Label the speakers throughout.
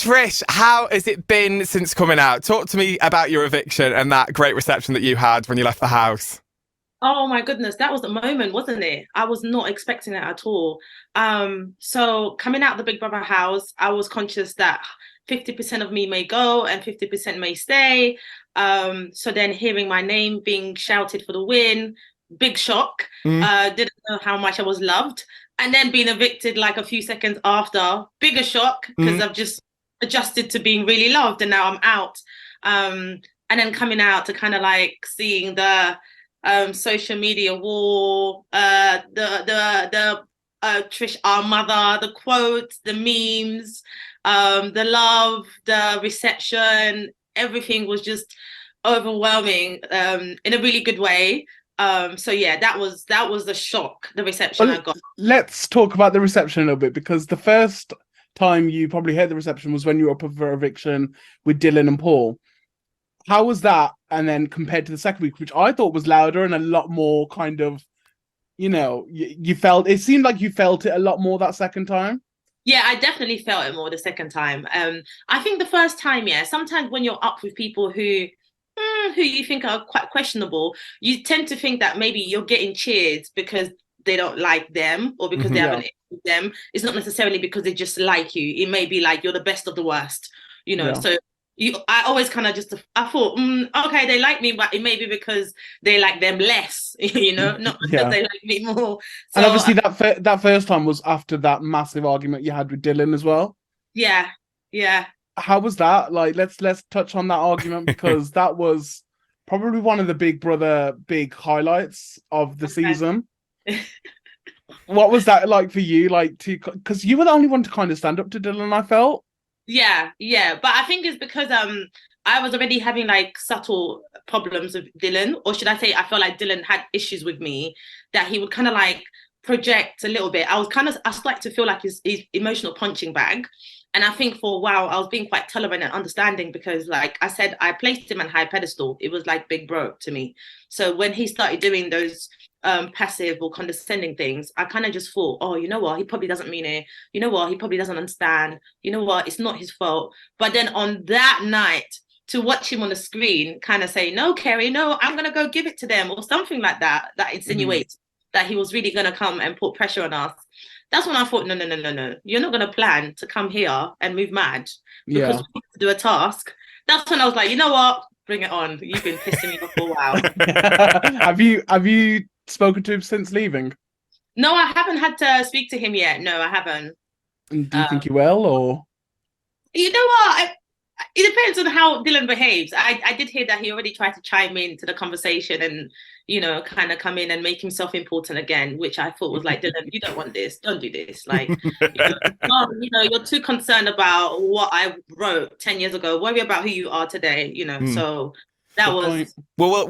Speaker 1: Trish, how has it been since coming out? Talk to me about your eviction and that great reception that you had when you left the house.
Speaker 2: Oh my goodness, that was the moment, wasn't it? I was not expecting it at all. So coming out of the Big Brother house, I was conscious that 50% of me may go and 50% may stay. So then hearing my name being shouted for the win, big shock.
Speaker 1: Mm.
Speaker 2: Didn't know how much I was loved. And then being evicted like a few seconds after, bigger shock because I've just adjusted to being really loved and now I'm out. And then coming out to kind of like seeing the social media war, the Trish, our mother, the quotes, the memes, the love, the reception, everything was just overwhelming in a really good way. So yeah, that was the shock, the reception I got.
Speaker 3: Let's talk about the reception a little bit, because the first time you probably heard the reception was when you were up for eviction with Dylan and Paul. How was that? And then compared to the second week, which I thought was louder and a lot more kind of, you felt, it seemed like you felt it a lot more that second time.
Speaker 2: Yeah, I definitely felt it more the second time. I think the first time, yeah, sometimes when you're up with people who you think are quite questionable, you tend to think that maybe you're getting cheered because they don't like them or because they haven't issue with them. It's not necessarily because they just like you. It may be like you're the best of the worst, so I always kind of I thought, okay, they like me, but it may be because they like them less, not because they like me more. So,
Speaker 3: and obviously that first time was after that massive argument you had with Dylan as well.
Speaker 2: Yeah.
Speaker 3: How was that? Like, let's touch on that argument, because that was probably one of the Big Brother big highlights of the season. What was that like for you? Like, because you were the only one to kind of stand up to Dylan, I felt.
Speaker 2: Yeah. But I think it's because I was already having like subtle problems with Dylan, or should I say I felt like Dylan had issues with me, that he would kind of like project a little bit. I started to feel like his emotional punching bag. And I think for a while I was being quite tolerant and understanding, because like I said, I placed him on high pedestal. It was like big bro to me. So when he started doing those passive or condescending things, I kind of just thought, oh, you know what? He probably doesn't mean it. You know what? He probably doesn't understand. You know what? It's not his fault. But then on that night, to watch him on the screen kind of say, no, Kerry, no, I'm going to go give it to them, or something like that, that insinuates that he was really going to come and put pressure on us. That's when I thought, no. You're not going to plan to come here and move mad because we need to do a task. That's when I was like, you know what? Bring it on. You've been pissing me off for a while.
Speaker 3: Have you spoken to him since leaving?
Speaker 2: No, I haven't had to speak to him yet. No, I haven't.
Speaker 3: Do you think you will, or?
Speaker 2: You know what? It depends on how Dylan behaves. I did hear that he already tried to chime into the conversation and, kind of come in and make himself important again, which I thought was like, Dylan, you don't want this. Don't do this. Like, you're too concerned about what I wrote 10 years ago. Worry about who you are today, So that was...
Speaker 1: Well,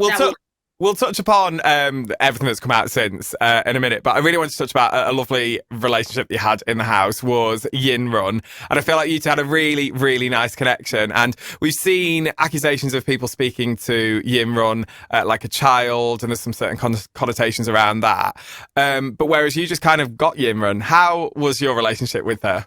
Speaker 1: we'll touch upon everything that's come out since in a minute, but I really want to touch about a lovely relationship you had in the house was Yin Run. And I feel like you two had a really, really nice connection. And we've seen accusations of people speaking to Yin Run like a child, and there's some certain connotations around that. But whereas you just kind of got Yin Run, how was your relationship with her?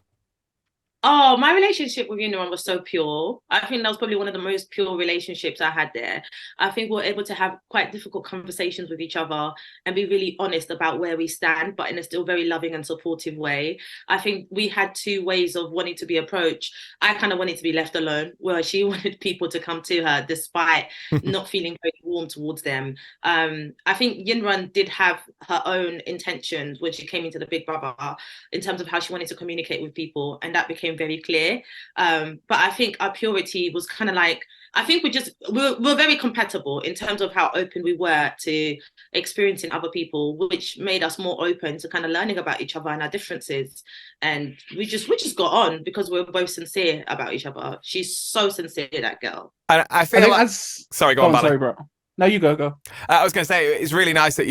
Speaker 2: Oh, my relationship with Union was so pure. I think that was probably one of the most pure relationships I had there. I think we were able to have quite difficult conversations with each other and be really honest about where we stand, but in a still very loving and supportive way. I think we had two ways of wanting to be approached. I kind of wanted to be left alone, where she wanted people to come to her despite not feeling very warm towards them. I think Yinrun did have her own intentions when she came into the Big Brother in terms of how she wanted to communicate with people, and that became very clear. But I think our purity was kind of like, I think we're very compatible in terms of how open we were to experiencing other people, which made us more open to kind of learning about each other and our differences. And we just got on because we're both sincere about each other. She's so sincere, that girl.
Speaker 1: And I feel like... Sorry, go on,
Speaker 3: sorry, bro. No, you go.
Speaker 1: I was going to say, it's really nice that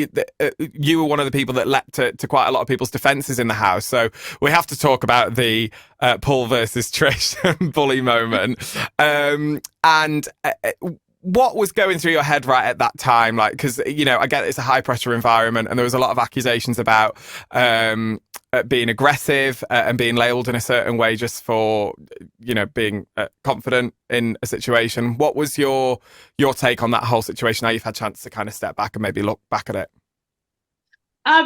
Speaker 1: you were one of the people that leapt to quite a lot of people's defences in the house. So we have to talk about the Paul versus Trish bully moment. And what was going through your head right at that time? Like, because, you know, I get it's a high pressure environment and there was a lot of accusations about being aggressive and being labelled in a certain way just for, you know, being confident in a situation. What was your take on that whole situation? Now you've had a chance to kind of step back and maybe look back at it.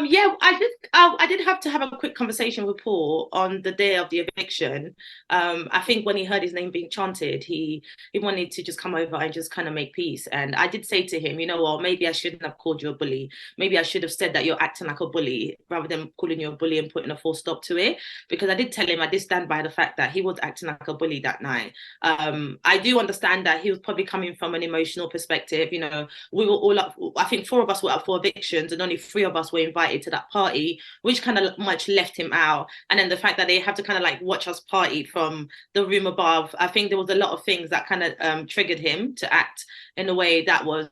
Speaker 2: Yeah, I did have to have a quick conversation with Paul on the day of the eviction. I think when he heard his name being chanted, he wanted to just come over and just kind of make peace. And I did say to him, you know what, maybe I shouldn't have called you a bully. Maybe I should have said that you're acting like a bully rather than calling you a bully and putting a full stop to it. Because I did tell him I did stand by the fact that he was acting like a bully that night. I do understand that he was probably coming from an emotional perspective. You know, we were all up, I think 4 of us were up for evictions and only 3 of us were invited to that party, which kind of much left him out. And then the fact that they have to kind of like watch us party from the room above, I think there was a lot of things that kind of triggered him to act in a way that was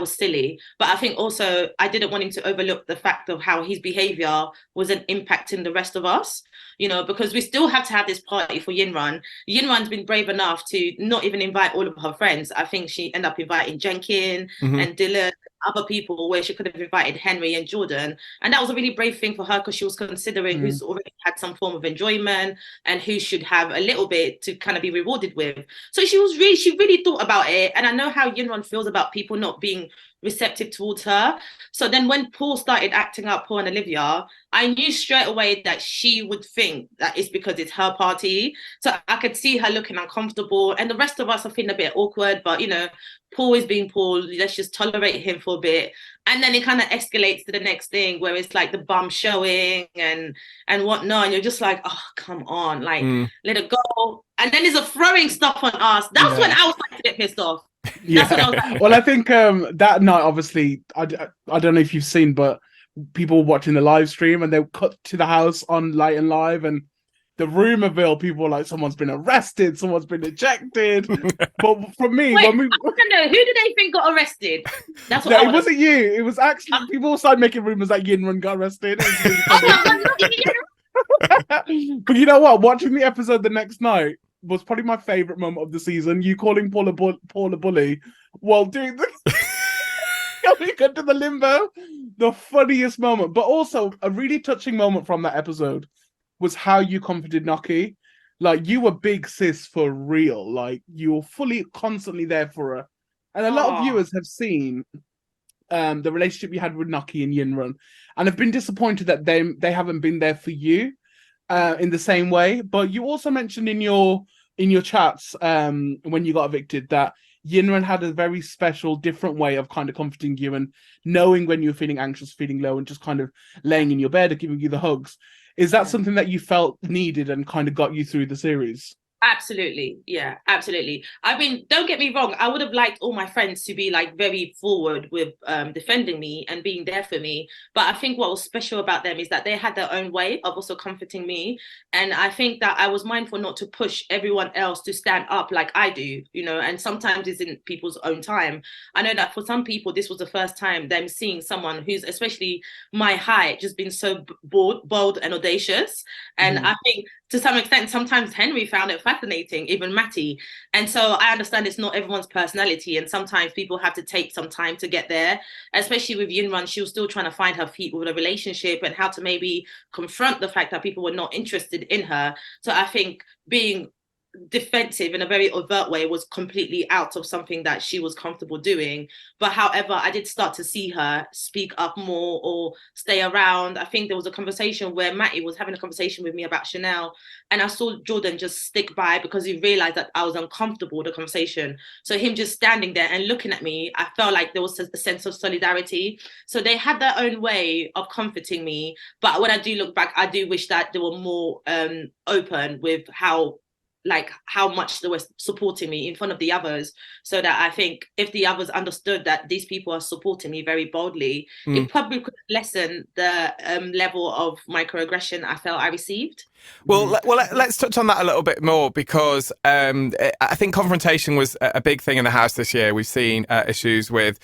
Speaker 2: silly. But I think also I didn't want him to overlook the fact of how his behavior wasn't impacting the rest of us, you know, because we still have to have this party for Yinrun. Yinrun's been brave enough to not even invite all of her friends. I think she ended up inviting Jenkin and Dylan, other people, where she could have invited Henry and Jordan. And that was a really brave thing for her because she was considering who's already had some form of enjoyment and who should have a little bit to kind of be rewarded with. So she really thought about it. And I know how Yinrun feels about people not being receptive towards her. So then when Paul started acting up, Paul and Olivia, I knew straight away that she would think that it's because it's her party. So I could see her looking uncomfortable and the rest of us are feeling a bit awkward, but you know, Paul is being Paul, let's just tolerate him for a bit. And then it kind of escalates to the next thing where it's like the bum showing and whatnot. And you're just like, oh, come on, like, let it go. And then there's a throwing stuff on us. That's when I was like to get pissed off.
Speaker 3: Yeah. Well, I think that night, obviously, I don't know if you've seen, but people watching the live stream and they cut to the house on Light and Live and the rumorville, people were like, someone's been arrested, someone's been ejected. But for me,
Speaker 2: wait, who do they think got arrested? That's what
Speaker 3: it wasn't you. It was actually people started making rumors that Yinrun got arrested. But you know what? Watching the episode the next night was probably my favorite moment of the season. You calling Paul a bully while doing the going into the limbo. The funniest moment, but also a really touching moment from that episode was how you comforted Noki. Like, you were big sis for real. Like, you were fully, constantly there for her. And a lot of viewers have seen the relationship you had with Noki and Yinrun and have been disappointed that they haven't been there for you in the same way. But you also mentioned in your chats when you got evicted that Yinrun had a very special, different way of kind of comforting you and knowing when you were feeling anxious, feeling low, and just kind of laying in your bed and giving you the hugs. Is that something that you felt needed and kind of got you through the series?
Speaker 2: Absolutely. Yeah, absolutely. I mean, don't get me wrong. I would have liked all my friends to be like very forward with defending me and being there for me. But I think what was special about them is that they had their own way of also comforting me. And I think that I was mindful not to push everyone else to stand up like I do, you know, and sometimes it's in people's own time. I know that for some people, this was the first time them seeing someone who's, especially my height, just been so bold and audacious. And I think to some extent, sometimes Henry found it fascinating, even Matty. And so I understand it's not everyone's personality. And sometimes people have to take some time to get there, especially with Yinrun. She was still trying to find her feet with a relationship and how to maybe confront the fact that people were not interested in her. So I think being defensive in a very overt way was completely out of something that she was comfortable doing. But however, I did start to see her speak up more or stay around. I think there was a conversation where Matty was having a conversation with me about Chanel, and I saw Jordan just stick by because he realized that I was uncomfortable with the conversation. So him just standing there and looking at me, I felt like there was a sense of solidarity. So they had their own way of comforting me. But when I do look back, I do wish that they were more open with how much they were supporting me in front of the others, so that I think if the others understood that these people are supporting me very boldly, it probably could lessen the level of microaggression I felt I received.
Speaker 1: Well, let's touch on that a little bit more, because I think confrontation was a big thing in the house this year. We've seen issues with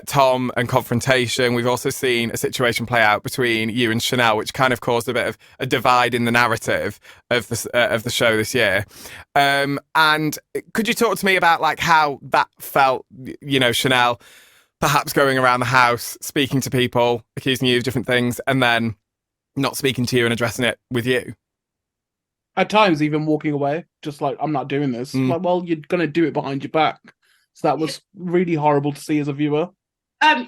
Speaker 1: Tom and confrontation. We've also seen a situation play out between you and Chanel, which kind of caused a bit of a divide in the narrative of the show this year. And could you talk to me about like how that felt? You know, Chanel perhaps going around the house, speaking to people, accusing you of different things, and then not speaking to you and addressing it with you.
Speaker 3: At times, even walking away, just like, I'm not doing this. Like, well, you're going to do it behind your back. So that was really horrible to see as a viewer.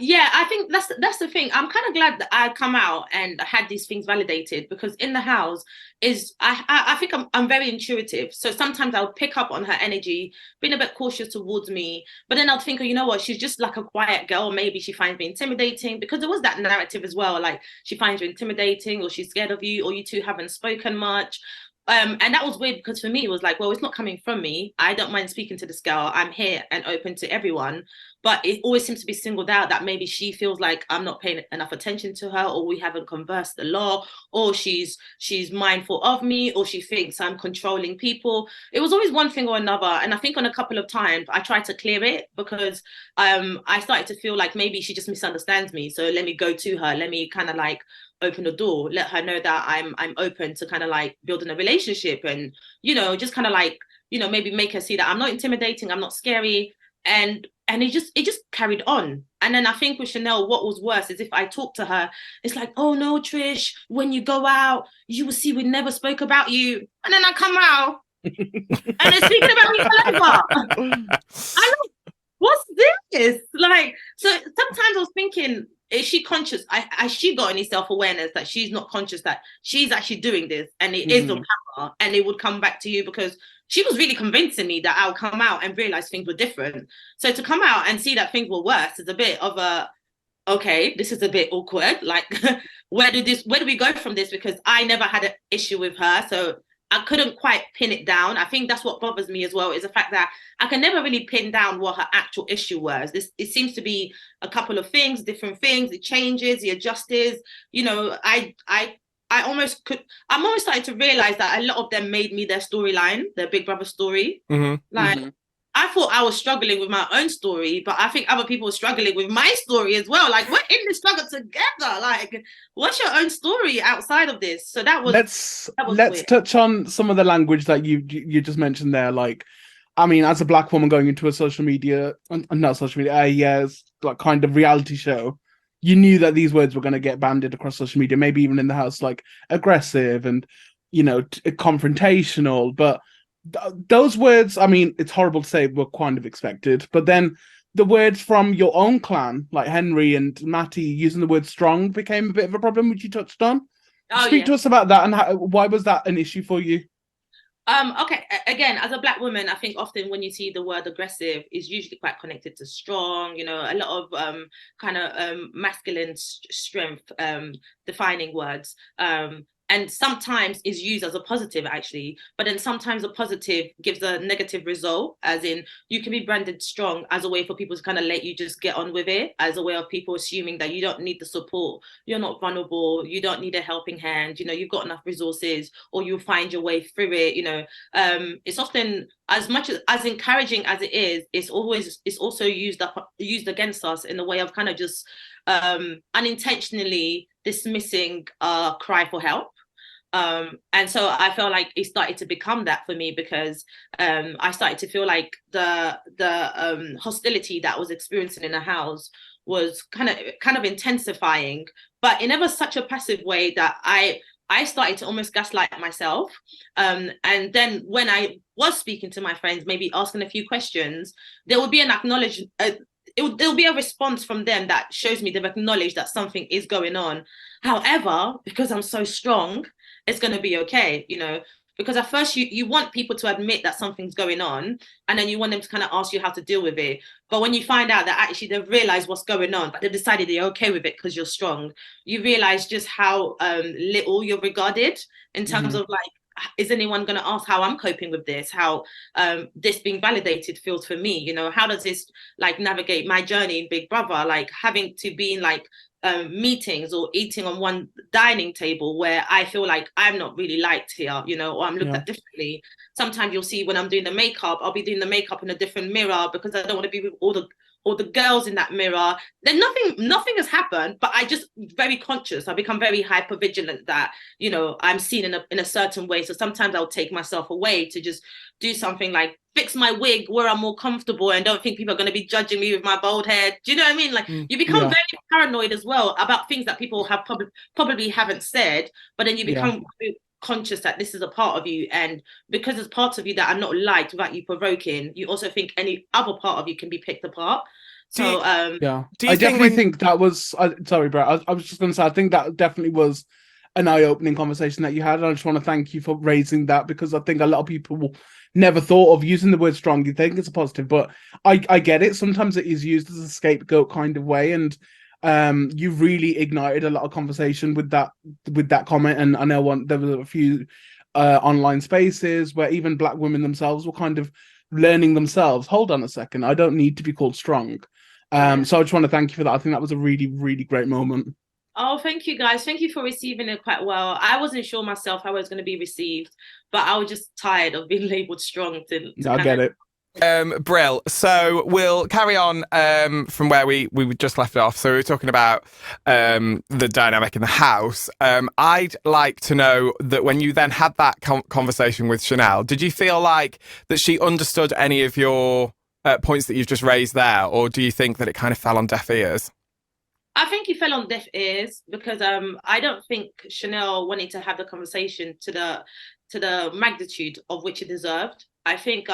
Speaker 2: Yeah, I think that's the thing. I'm kind of glad that I come out and had these things validated, because in the house I think I'm very intuitive. So sometimes I'll pick up on her energy, being a bit cautious towards me. But then I'll think, oh, you know what? She's just like a quiet girl. Maybe she finds me intimidating, because there was that narrative as well. Like, she finds you intimidating, or she's scared of you, or you two haven't spoken much. And that was weird, because for me, it was like, well, it's not coming from me. I don't mind speaking to this girl. I'm here and open to everyone. But it always seems to be singled out that maybe she feels like I'm not paying enough attention to her, or we haven't conversed a lot, or she's mindful of me, or she thinks I'm controlling people. It was always one thing or another. And I think on a couple of times I tried to clear it, because I started to feel like maybe she just misunderstands me. So let me go to her. Let me kind of like open the door, let her know that I'm open to kind of like building a relationship, and, you know, just kind of like, you know, maybe make her see that I'm not intimidating, I'm not scary. And it just carried on. And then I think with Chanel, what was worse is if I talk to her, it's like, oh no, Trish, when you go out, you will see we never spoke about you. And then I come out and they're speaking about me all over. I'm like, what's this? Like, so sometimes I was thinking, is she conscious? Has she got any self-awareness that she's not conscious that she's actually doing this, and it is on camera, and it would come back to you? Because she was really convincing me that I'll come out and realize things were different. So to come out and see that things were worse is a bit of a, okay, this is a bit awkward. Like, where do we go from this? Because I never had an issue with her, so I couldn't quite pin it down. I think that's what bothers me as well, is the fact that I can never really pin down what her actual issue was. It seems to be a couple of things, different things. It changes, it adjusts. You know, I'm almost starting to realize that a lot of them made me their storyline, their Big Brother story. I thought I was struggling with my own story, but I think other people were struggling with my story as well. Like, we're in this struggle together. Like, what's your own story outside of this? So that was
Speaker 3: let's
Speaker 2: weird.
Speaker 3: touch on some of the language that you just mentioned there. Like, I mean, as a black woman going into a social media, not social media, like kind of reality show, you knew that these words were going to get banded across social media, maybe even in the house, like aggressive and, you know, confrontational. But those words, I mean, it's horrible to say, were kind of expected. But then the words from your own clan, like Henry and Matty, using the word strong became a bit of a problem, which you touched on. Speak to us about that, and why was that an issue for you?
Speaker 2: Okay, again, as a black woman, I think often when you see the word aggressive is usually quite connected to strong, you know, a lot of masculine strength defining words. And sometimes is used as a positive, actually, but then sometimes a positive gives a negative result, as in you can be branded strong as a way for people to kind of let you just get on with it, as a way of people assuming that you don't need the support, you're not vulnerable, you don't need a helping hand, you know, you've got enough resources, or you'll find your way through it, you know. It's often, as much as encouraging as it is, it's also used against us in the way of kind of just unintentionally dismissing a cry for help. And so I felt like it started to become that for me, because I started to feel like the hostility that I was experiencing in the house was kind of intensifying, but in never such a passive way that I started to almost gaslight myself. And then when I was speaking to my friends, maybe asking a few questions, there would be an acknowledgement. There'll be a response from them that shows me they've acknowledged that something is going on. However, because I'm so strong, it's going to be okay, you know, because at first you want people to admit that something's going on, and then you want them to kind of ask you how to deal with it. But when you find out that actually they've realized what's going on, but they've decided they're okay with it because you're strong, you realize just how little you're regarded in terms of like, is anyone going to ask how I'm coping with this? How this being validated feels for me? You know, how does this like navigate my journey in Big Brother? Like having to be in like meetings or eating on one dining table where I feel like I'm not really liked here, you know, or I'm looked at differently. Sometimes you'll see when I'm doing the makeup, I'll be doing the makeup in a different mirror because I don't want to be with all the girls in that mirror. Then nothing has happened, but I just very conscious. I become very hyper vigilant that, you know, I'm seen in a certain way. So sometimes I'll take myself away to just do something like fix my wig where I'm more comfortable and don't think people are going to be judging me with my bald head. Do you know what I mean? Like you become very paranoid as well about things that people have probably haven't said, but then you become conscious that this is a part of you, and because there's parts of you that are not liked without you provoking, you also think any other part of you can be picked apart. So
Speaker 3: I definitely think that was sorry, Brett, I was just going to say I think that definitely was an eye-opening conversation that you had, and I just want to thank you for raising that, because I think a lot of people never thought of using the word strong. You think it's a positive, but I get it. Sometimes it is used as a scapegoat kind of way, and you really ignited a lot of conversation with that comment. And I know there were a few online spaces where even Black women themselves were kind of learning themselves, hold on a second, I don't need to be called strong. So I just want to thank you for that. I think that was a really, really great moment.
Speaker 2: Oh, thank you guys. Thank you for receiving it quite well. I wasn't sure myself how it was going to be received, but I was just tired of being labelled strong to
Speaker 3: I get it.
Speaker 1: Brill. So we'll carry on from where we just left off. So we were talking about the dynamic in the house. I'd like to know that when you then had that conversation with Chanel, did you feel like that she understood any of your points that you've just raised there, or do you think that it kind of fell on deaf ears?
Speaker 2: I think he fell on deaf ears because I don't think Chanel wanted to have the conversation to the magnitude of which it deserved. I think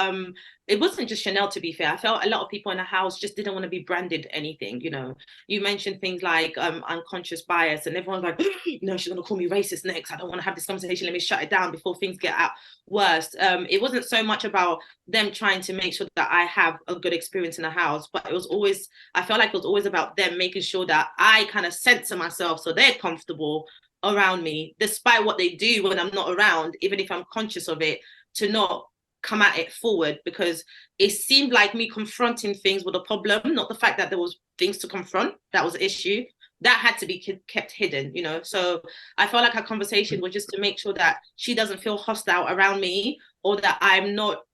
Speaker 2: it wasn't just Chanel, to be fair. I felt a lot of people in the house just didn't want to be branded anything, you know. You mentioned things like unconscious bias, and everyone's like, no, she's going to call me racist next. I don't want to have this conversation. Let me shut it down before things get out worse. It wasn't so much about them trying to make sure that I have a good experience in the house, but I felt like it was always about them making sure that I kind of censor myself so they're comfortable around me, despite what they do when I'm not around, even if I'm conscious of it, to not come at it forward, because it seemed like me confronting things was a problem, not the fact that there was things to confront that was an issue that had to be kept hidden, you know. So I felt like our conversation was just to make sure that she doesn't feel hostile around me, or that I'm not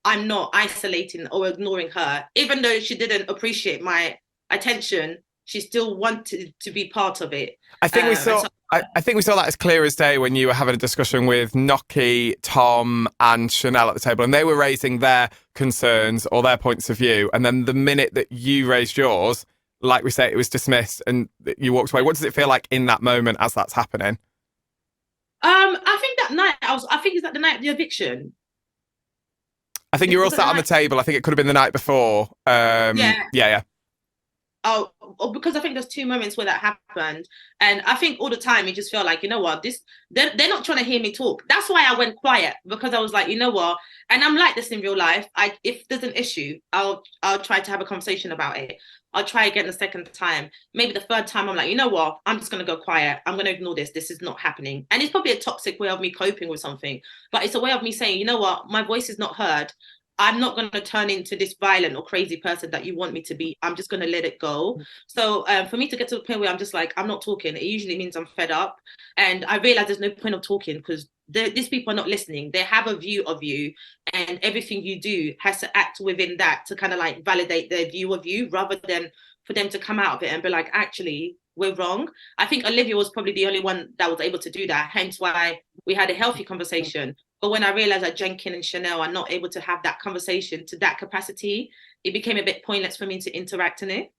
Speaker 2: isolating or ignoring her. Even though she didn't appreciate my attention, she still wanted to be part of it.
Speaker 1: I think we saw that as clear as day when you were having a discussion with Noki, Tom, and Chanel at the table, and they were raising their concerns or their points of view. And then the minute that you raised yours, like we say, it was dismissed and you walked away. What does it feel like in that moment as that's happening?
Speaker 2: I think that night I think it's like the night of the eviction.
Speaker 1: I think you were all sat on the table. I think it could have been the night before. Yeah.
Speaker 2: Oh, because I think there's two moments where that happened, and I think all the time you just feel like, you know what, they're not trying to hear me talk. That's why I went quiet, because I was like, you know what, and I'm like this in real life. If there's an issue, I'll try to have a conversation about it. I'll try again the second time. Maybe the third time I'm like, you know what, I'm just gonna go quiet. I'm gonna ignore this. This is not happening. And it's probably a toxic way of me coping with something, but it's a way of me saying, you know what, my voice is not heard. I'm not going to turn into this violent or crazy person that you want me to be. I'm just going to let it go. So for me to get to the point where I'm just like, I'm not talking, it usually means I'm fed up. And I realize there's no point of talking, because these people are not listening. They have a view of you, and everything you do has to act within that to kind of like validate their view of you, rather than for them to come out of it and be like, actually, we're wrong. I think Olivia was probably the only one that was able to do that, hence why we had a healthy conversation. But when I realized that Jenkin and Chanel are not able to have that conversation to that capacity, it became a bit pointless for me to interact in it.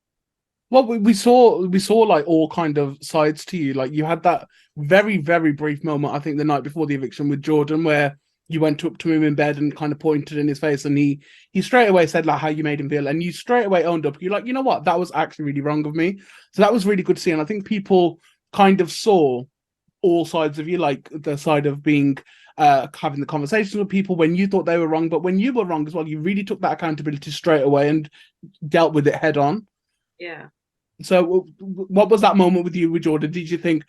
Speaker 3: Well, we saw like all kind of sides to you. Like you had that very, very brief moment, I think the night before the eviction with Jordan, where you went up to him in bed and kind of pointed in his face, and he straight away said like how you made him feel, and you straight away owned up. You're like, you know what, that was actually really wrong of me. So that was really good to see, and I think people kind of saw all sides of you, like the side of being having the conversations with people when you thought they were wrong, but when you were wrong as well, you really took that accountability straight away and dealt with it head on.
Speaker 2: Yeah.
Speaker 3: So what was that moment with you with Jordan? Did you think,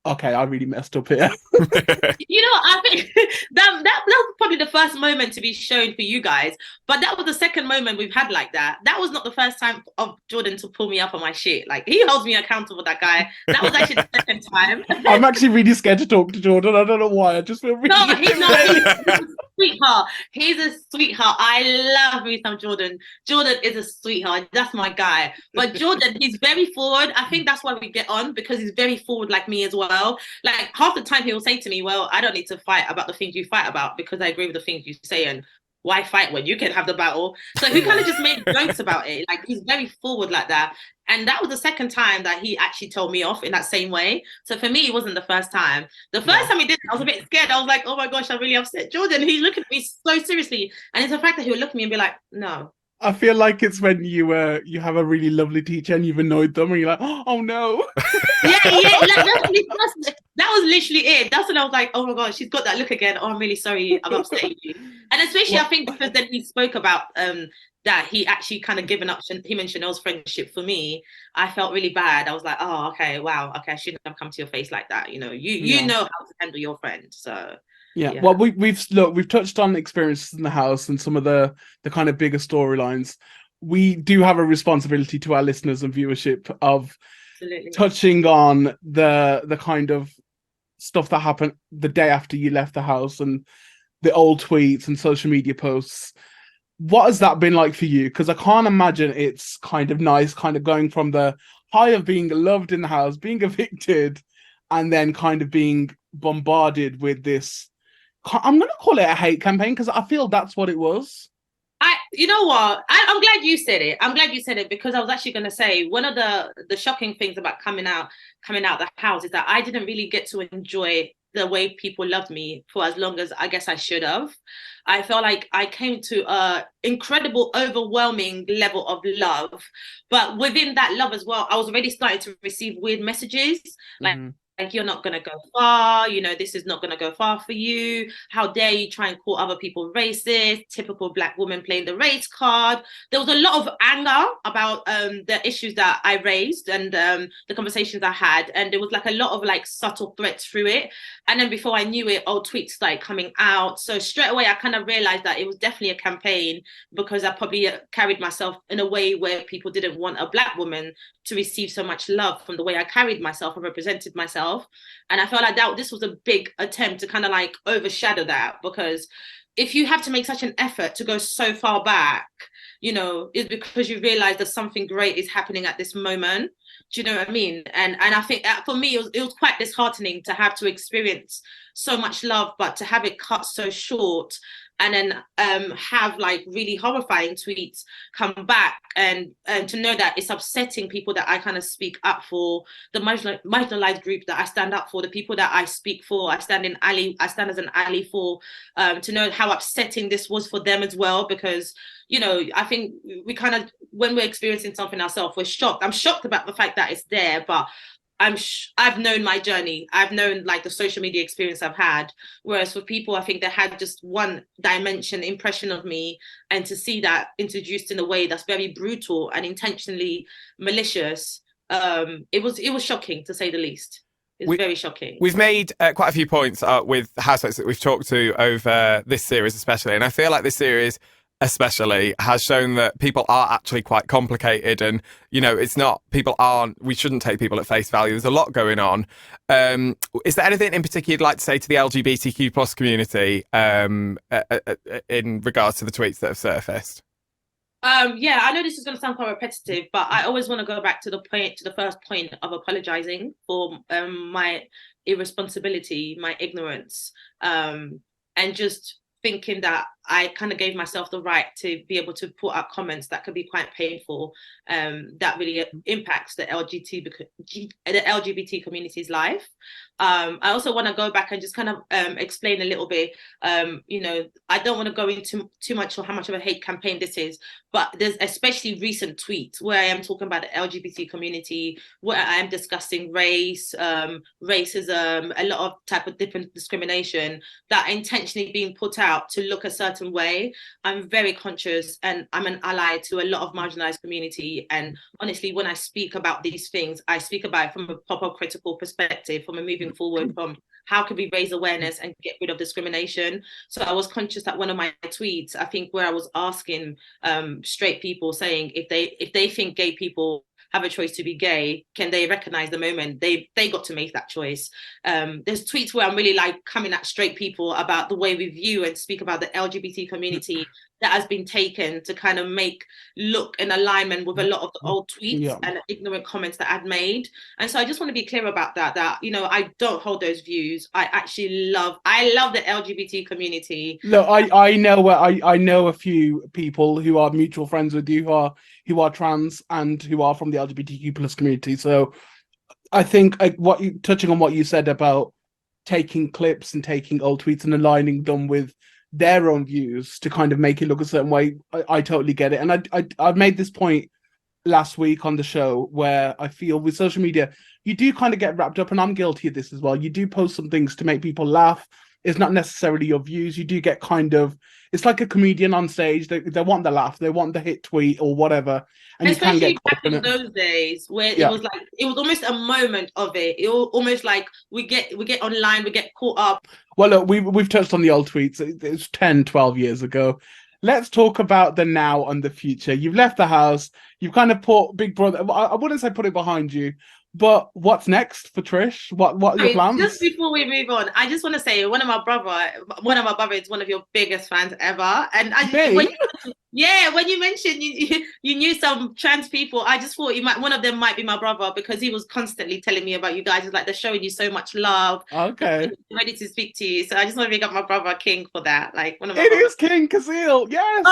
Speaker 3: okay, I really messed up here?
Speaker 2: You know, I think that was probably the first moment to be shown for you guys, but that was the second moment we've had like that. That was not the first time of Jordan to pull me up on my shit. Like, he holds me accountable, that guy. That was actually the second time.
Speaker 3: I'm actually really scared to talk to Jordan. I don't know why. I just feel really
Speaker 2: No, he's not. He's a sweetheart. He's a sweetheart. I love me some Jordan. Jordan is a sweetheart. That's my guy. But Jordan, he's very forward. I think that's why we get on, because he's very forward like me as well. Like, half the time he will say to me, well, I don't need to fight about the things you fight about because I agree with the things you say, and why fight when you can have the battle? So he kind of just made jokes about it. Like, he's very forward like that. And that was the second time that he actually told me off in that same way. So for me, it wasn't the first time. The first time he did it, I was a bit scared. I was like, oh my gosh, I'm really upset. Jordan, he's looking at me so seriously. And it's the fact that he would look at me and be like, no.
Speaker 3: I feel like it's when you have a really lovely teacher and you've annoyed them and you're like, oh no.
Speaker 2: Yeah, that was literally it. That's when I was like, oh my god, she's got that look again. Oh, I'm really sorry, I'm upsetting you. And especially, I think because then he spoke about that he actually kind of given up him and Chanel's friendship for me. I felt really bad. I was like, oh, okay, wow, okay, I shouldn't have come to your face like that. You know, you know how to handle your friend. So
Speaker 3: yeah. Well, we've touched on experiences in the house and some of the kind of bigger storylines. We do have a responsibility to our listeners and viewership of touching on the kind of stuff that happened the day after you left the house and the old tweets and social media posts. What has that been like for you? Because I can't imagine it's kind of nice, kind of going from the high of being loved in the house, being evicted, and then kind of being bombarded with this. I'm going to call it a hate campaign because I feel that's what it was.
Speaker 2: You know what? I'm glad you said it. I'm glad you said it because I was actually going to say one of the shocking things about coming out the house is that I didn't really get to enjoy the way people loved me for as long as I guess I should have. I felt like I came to a incredible, overwhelming level of love, but within that love as well, I was already starting to receive weird messages like. Like, you're not going to go far, you know, this is not going to go far for you. How dare you try and call other people racist, typical Black woman playing the race card. There was a lot of anger about the issues that I raised and the conversations I had. And there was like a lot of like subtle threats through it. And then before I knew it, old tweets started coming out. So straight away, I kind of realized that it was definitely a campaign because I probably carried myself in a way where people didn't want a Black woman to receive so much love from the way I carried myself and represented myself. And I felt like that this was a big attempt to kind of like overshadow that, because if you have to make such an effort to go so far back, you know, it's because you realize that something great is happening at this moment. Do you know what I mean? And I think for me, it was quite disheartening to have to experience so much love, but to have it cut so short and then have like really horrifying tweets come back and to know that it's upsetting people that I kind of speak up for, the marginalized group that I stand up for, the people that I speak for, I stand as an ally for, to know how upsetting this was for them as well, because, you know, I think we kind of, when we're experiencing something ourselves, we're shocked. I'm shocked about the fact that it's there, but I've known my journey. I've known like the social media experience I've had. Whereas for people, I think they had just one dimension impression of me, and to see that introduced in a way that's very brutal and intentionally malicious, it was shocking to say the least. It's very shocking.
Speaker 1: We've made quite a few points with housemates that we've talked to over this series, especially, and I feel like this series especially has shown that people are actually quite complicated, and you know, we shouldn't take people at face value. There's a lot going on. Is there anything in particular you'd like to say to the LGBTQ plus community in regards to the tweets that have surfaced?
Speaker 2: Yeah, I know this is going to sound quite repetitive, but I always want to go back to the first point of apologizing for my irresponsibility, my ignorance, and just thinking that I kind of gave myself the right to be able to put out comments that could be quite painful, that really impacts the LGBT community's life. I also want to go back and just kind of explain a little bit, you know, I don't want to go into too much or how much of a hate campaign this is, but there's especially recent tweets where I am talking about the LGBT community, where I am discussing race, racism, a lot of type of different discrimination that are intentionally being put out to look a certain way. I'm very conscious, and I'm an ally to a lot of marginalized community. And honestly, when I speak about these things, I speak about it from a proper critical perspective, from a moving forward, from how can we raise awareness and get rid of discrimination. So I was conscious that one of my tweets, I think, where I was asking straight people, saying if they think gay people have a choice to be gay, can they recognize the moment they got to make that choice? There's tweets where I'm really like coming at straight people about the way we view and speak about the LGBT community that has been taken to kind of look in alignment with a lot of the old tweets and ignorant comments that I'd made. And so I just want to be clear about that, you know, I don't hold those views. I love the LGBT community.
Speaker 3: Look, I know a few people who are mutual friends with you who are trans and who are from the LGBTQ plus community. So I think touching on what you said about taking clips and taking old tweets and aligning them with their own views to kind of make it look a certain way, I totally get it. And I made this point last week on the show where I feel with social media, you do kind of get wrapped up, and I'm guilty of this as well. You do post some things to make people laugh. It's not necessarily your views. You do get kind of, it's like a comedian on stage. They want the laugh, they want the hit tweet or whatever. And
Speaker 2: especially
Speaker 3: you can get
Speaker 2: back in those days where it was like, it was almost a moment of it. It was almost like we get online, we get caught up.
Speaker 3: Well, look, we've touched on the old tweets. It's 10, 12 years ago. Let's talk about the now and the future. You've left the house. You've kind of put Big Brother, I wouldn't say put it behind you, but what's next for Trish? What are your plans?
Speaker 2: Just before we move on, I just want to say one of my brother is one of your biggest fans ever. And when you mentioned you knew some trans people, I just thought one of them might be my brother, because he was constantly telling me about you guys. It's like they're showing you so much love.
Speaker 3: Okay.
Speaker 2: Ready to speak to you. So I just want to pick up my brother King for that. Like one of my
Speaker 3: is King Kazeel, yes.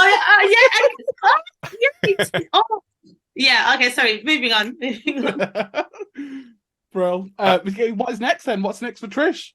Speaker 2: Yeah, okay, sorry. Moving on.
Speaker 3: Bro, what is next then? What's next for Trish?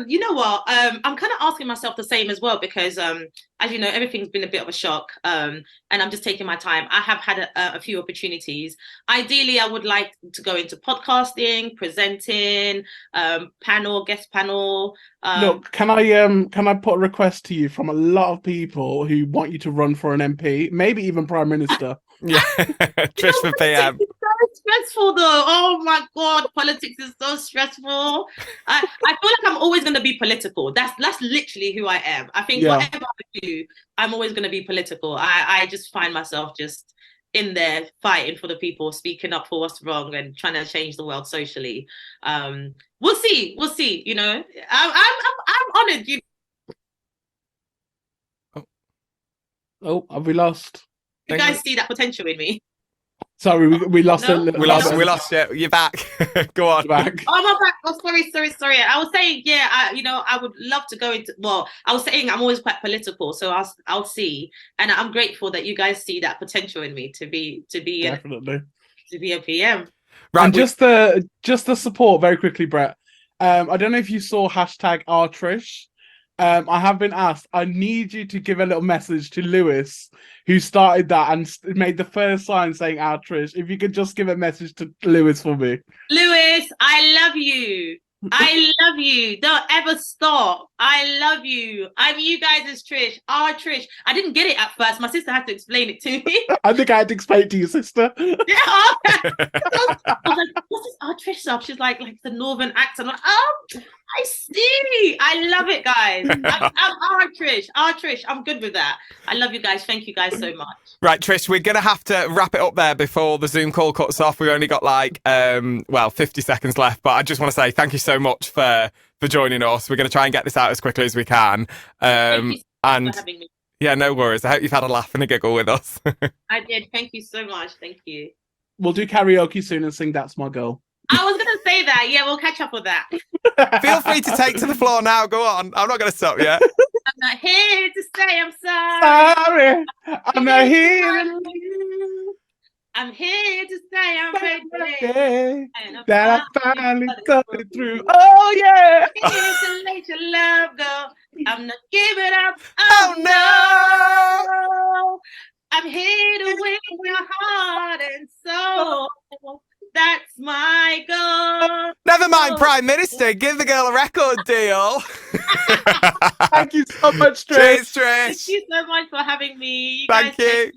Speaker 2: You know what? I'm kind of asking myself the same as well, because as you know, everything's been a bit of a shock. And I'm just taking my time. I have had a few opportunities. Ideally, I would like to go into podcasting, presenting, guest panel.
Speaker 3: Look, can I put a request to you from a lot of people who want you to run for an MP, maybe even Prime Minister?
Speaker 1: Yeah, Trish for PM.
Speaker 2: It's so stressful though. Oh my God, politics is so stressful. I feel like I'm always going to be political. That's literally who I am. I think whatever I do, I'm always going to be political. I just find myself just in there fighting for the people, speaking up for what's wrong and trying to change the world socially. We'll see. You know, I'm honored.
Speaker 3: Oh, have we lost?
Speaker 2: You guys see that potential in me?
Speaker 3: Sorry, we lost a little.
Speaker 1: We lost you. You're back. Go on.
Speaker 3: Back.
Speaker 2: Oh, I'm back. Oh, sorry. I was saying, I would love to go into. Well, I was saying I'm always quite political, so I'll see, and I'm grateful that you guys see that potential in me to be
Speaker 3: definitely
Speaker 2: to be a PM.
Speaker 3: Right, and just the support very quickly, Brett. I don't know if you saw #RTrish. I have been asked, I need you to give a little message to Lewis, who started that and made the first sign saying our Trish. If you could just give a message to Lewis for me.
Speaker 2: Lewis, I love you. I love you. Don't ever stop. I love you. I'm you guys as Trish. Our Trish. I didn't get it at first. My sister had to explain it to me.
Speaker 3: I think I had to explain it to your sister.
Speaker 2: Yeah. I was like, what's this our Trish stuff? She's like the northern accent. I'm like, oh, I see. I love it, guys. I'm our Trish. Our Trish. I'm good with that. I love you guys. Thank you guys so much.
Speaker 1: Right, Trish, we're going to have to wrap it up there before the Zoom call cuts off. We've only got 50 seconds left, but I just want to say thank you so much for joining us. We're going to try and get this out as quickly as we can.
Speaker 2: Thank you so much for having me.
Speaker 1: Yeah, no worries. I hope you've had a laugh and a giggle with us.
Speaker 2: I did. Thank you so much. Thank you.
Speaker 3: We'll do karaoke soon and sing That's My Girl.
Speaker 2: I was going to say that. Yeah, we'll catch up with that.
Speaker 1: Feel free to take to the floor now. Go on. I'm not going to stop you.
Speaker 2: I'm not here to say I'm sorry.
Speaker 3: I'm not here to
Speaker 2: I'm here to say I'm
Speaker 3: ready. That I finally got it through. Oh, yeah.
Speaker 2: I'm here to let your love go. I'm not giving up.
Speaker 1: Oh, no.
Speaker 2: I'm here to win your heart and soul. That's my goal.
Speaker 1: Never mind, Prime Minister. Give the girl a record deal.
Speaker 3: Thank you so much, Trish.
Speaker 1: Cheers, Trish.
Speaker 2: Thank you so much for having me.
Speaker 1: Thank you.
Speaker 2: Take care.